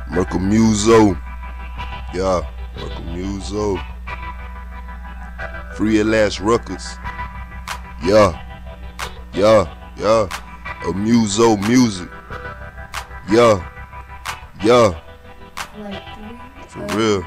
Merkle Muso. Yeah, Merkle Muso. Free at last Ruckus. Yeah. A Muso music. Yeah. For real.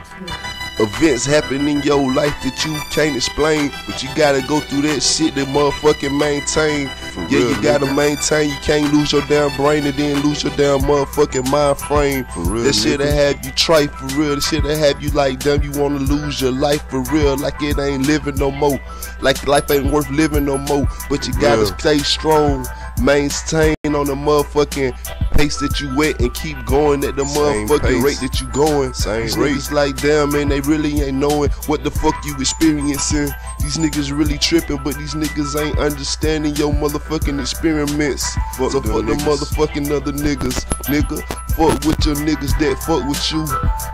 Events happen in your life that you can't explain, but you gotta go through that shit to motherfucking maintain. For real, you gotta maintain. You can't lose your damn brain and then lose your damn motherfucking mind frame. For real, that shit that have you trite for real. That shit that have you like, damn, you wanna lose your life for real, like it ain't living no more, like life ain't worth living no more. But you gotta stay strong, maintain on the motherfucking pace that you at and keep going at the motherfucking rate that you going. These niggas like damn, man, they really ain't knowing what the fuck you experiencing. These niggas really tripping, but these niggas ain't understanding your motherfucking experiments. So fuck the motherfucking other niggas, nigga. Fuck with your niggas that fuck with you.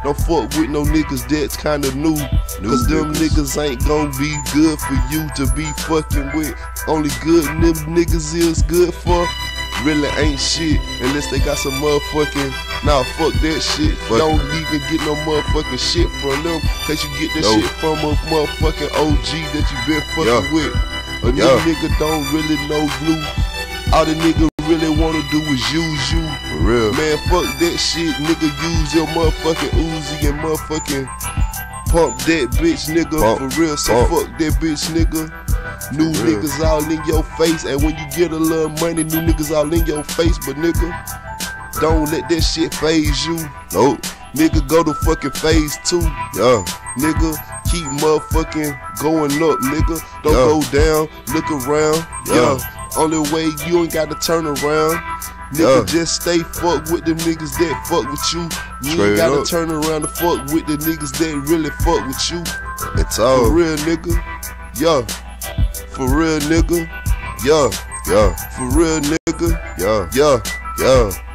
Don't fuck with no niggas that's kinda new. Cause them niggas ain't gon' be good for you to be fucking with. Only good them niggas is good for really ain't shit unless they got some motherfucking, nah, fuck that shit. Don't even get no motherfucking shit from them, cause you get that shit from a motherfucking OG that you been fucking with. A new nigga don't really know glue. All the nigga really wanna do is use you. For real. Man, fuck that shit, nigga. Use your motherfucking Uzi and motherfucking pump that bitch, nigga. For real, so fuck that bitch, nigga. New niggas all in your face, and when you get a little money, new niggas all in your face, but nigga, don't let that shit phase you. Nope. Nigga, go to fucking phase 2. Yeah. Nigga, keep motherfucking going up, nigga. Don't go down, look around. Yeah. Only way you ain't gotta turn around. Nigga, just stay fuck with them niggas that fuck with you. You ain't gotta turn around to fuck with the niggas that really fuck with you. It's all for real, nigga. Yeah. For real, nigga. Yeah. For real, nigga.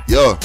Yeah.